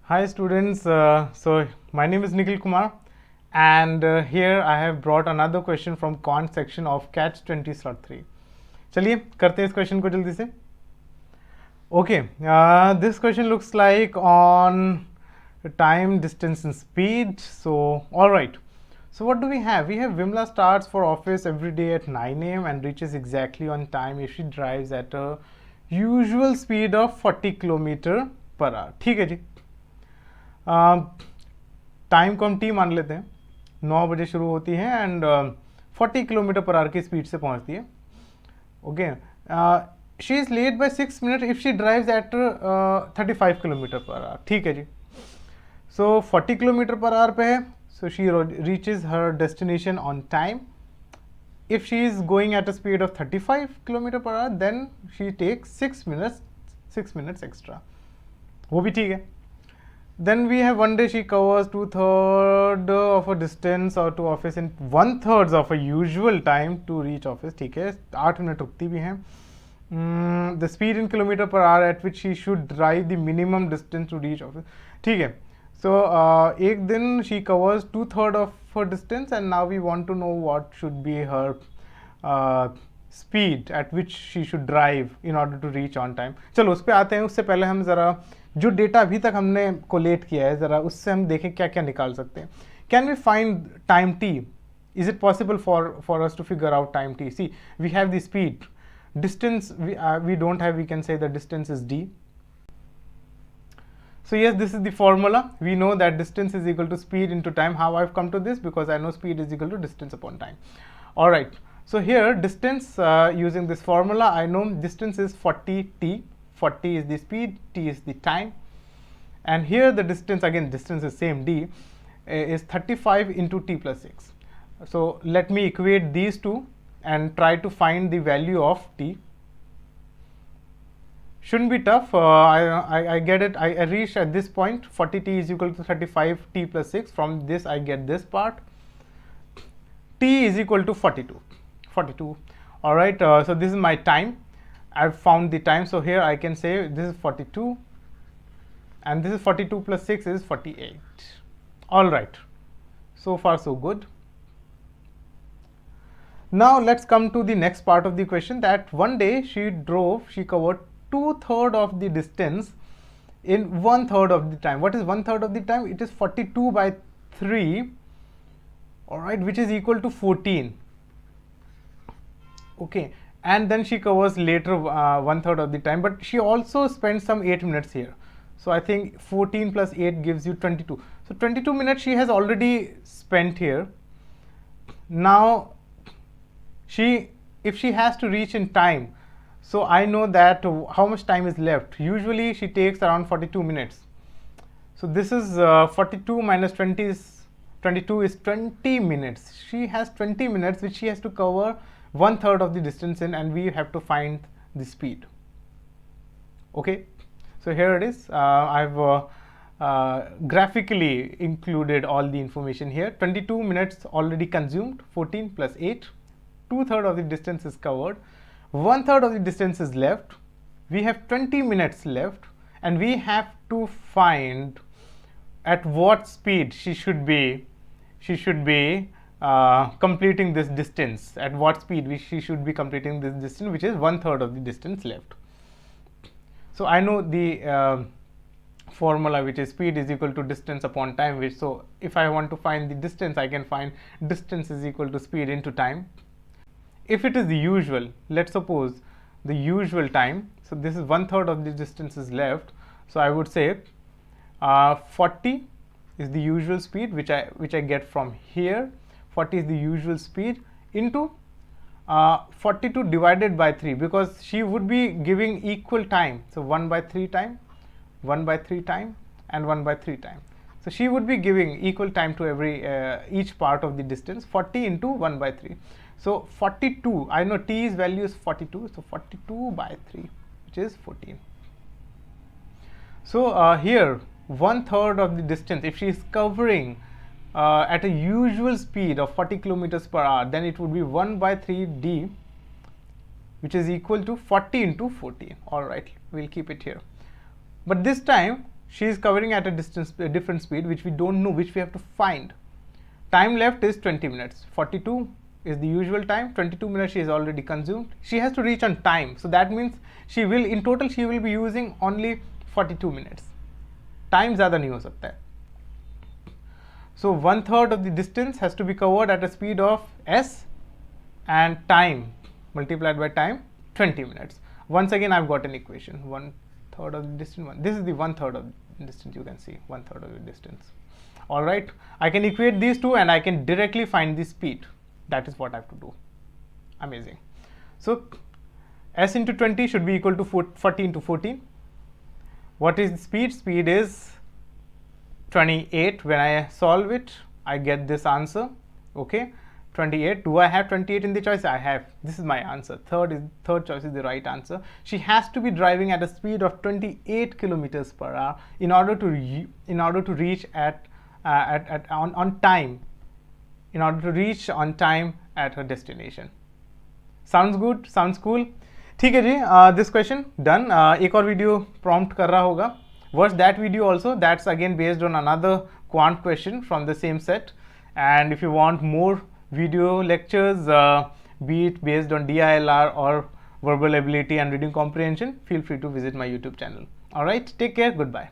Hi students, so my name is Nikhil Kumar and here I have brought another question from quant section of catch 20 slot 3. चलिए करते हैं इस question को जल्दी से. Okay, this question looks like on time, distance and speed. So all right, so what do we have? We have Vimla starts for office every day at 9 a.m. and reaches exactly on time if she drives at a usual speed of 40 kilometer per hour. ठीक है जी. Time को हम T मान लेते हैं. 9 बजे शुरू होती है एंड 40 किलोमीटर पर आवर की स्पीड से पहुंचती है. Okay, she is late by 6 minute if she drives at 35 kilometer per hour. ठीक है जी. सो 40 किलोमीटर पर आवर पे है, so she reaches her destination on time. If she is going at a speed of 35 kilometer per our, then she takes 6 minutes extra. वो भी ठीक है. Then we have one day she covers 2/3 of a distance or to office in 1/3 of a usual time to reach office. ठीक है, 8 minute रुकती भी हैं. The speed in kilometer per hour at which she should drive the minimum distance to reach office. ठीक है. So एक दिन she covers 2/3 of her distance and now we want to know what should be her speed at which she should drive in order to reach on time. चलो उस पर आते हैं. उससे पहले हम ज़रा जो डेटा अभी तक हमने कोलेट किया है ज़रा उससे हम देखें क्या क्या निकाल सकते हैं. Can we find time t? Is it possible for us to figure out time t? See, we have the speed. Distance we don't have. We can say the distance is d. So yes, this is the formula. We know that distance is equal to speed into time. How I've come to this? Because I know speed is equal to distance upon time. All right, so here distance, using this formula I know distance is 40t. 40 is the speed, t is the time, and here the distance, again distance is same, d is 35 into t plus 6. So let me equate these two and try to find the value of t. Shouldn't be tough. I get it. I reached at this point 40t is equal to 35t plus 6. From this I get this part. T is equal to 42. All right, so this is my time. I've found the time, so here I can say this is 42 and this is 42 plus 6 is 48. All right, so far so good. Now let's come to the next part of the question, that one day she covered 2/3 of the distance in 1/3 of the time. What is 1/3 of the time? It is 42 by 3, all right, which is equal to 14. Okay, and then she covers later 1/3 of the time, but she also spends some 8 minutes here. So I think 14 plus 8 gives you 22. So 22 minutes she has already spent here. Now if she has to reach in time, so I know that how much time is left. Usually she takes around 42 minutes. So this is 42 minus 20 is 22 is 20 minutes. She has 20 minutes which she has to cover 1/3 of the distance in, and we have to find the speed. Okay, so here it is. I've graphically included all the information here. 22 minutes already consumed, 14 plus 8, 2/3 of the distance is covered, 1/3 of the distance is left. We have 20 minutes left and we have to find at what speed she should be completing this distance. At what speed she should be completing this distance, which is 1/3 of the distance left. So I know the formula, which is speed is equal to distance upon time, which, so if I want to find the distance, I can find distance is equal to speed into time. If it is the usual, let's suppose the usual time, so this is 1/3 of the distance is left, so I would say 40 is the usual speed which I get from here. 40 is the usual speed into 42 divided by 3, because she would be giving equal time. So 1/3 time, 1/3 time and 1/3 time. So she would be giving equal time to every each part of the distance. 40 into 1/3. So 42, I know t's value is 42, so 42 by 3, which is 14. So here 1/3 of the distance, if she is covering at a usual speed of 40 kilometers per hour, then it would be 1/3 d, which is equal to 40 into 14. All right, we'll keep it here. But this time she is covering at a different speed, which we don't know, which we have to find. Time left is 20 minutes. 42 is the usual time. 22 minutes she has already consumed. She has to reach on time. So that means she will, in total, she will be using only 42 minutes. Time ज़्यादा नहीं हो सकता है. So 1/3 of the distance has to be covered at a speed of s, and time multiplied by time 20 minutes. Once again, I've got an equation. 1/3 of the distance. This is the 1/3 of the distance. You can see 1/3 of the distance. All right. I can equate these two and I can directly find the speed. That is what I have to do. Amazing. So s into 20 should be equal to 40 into 14. What is the speed? Speed is 28. When I solve it, I get this answer. Okay, 28. Do I have 28 in the choice? I have. This is my answer. Third choice is the right answer. She has to be driving at a speed of 28 kilometers per hour in order to reach on time. In order to reach on time at her destination. Sounds good? Sounds cool? ठीक है जी. This question done. एक और video prompt कर रहा होगा. Watch that video also. That's again based on another quant question from the same set. And if you want more video lectures, be it based on DILR or verbal ability and reading comprehension, feel free to visit my YouTube channel. Alright, take care. Goodbye.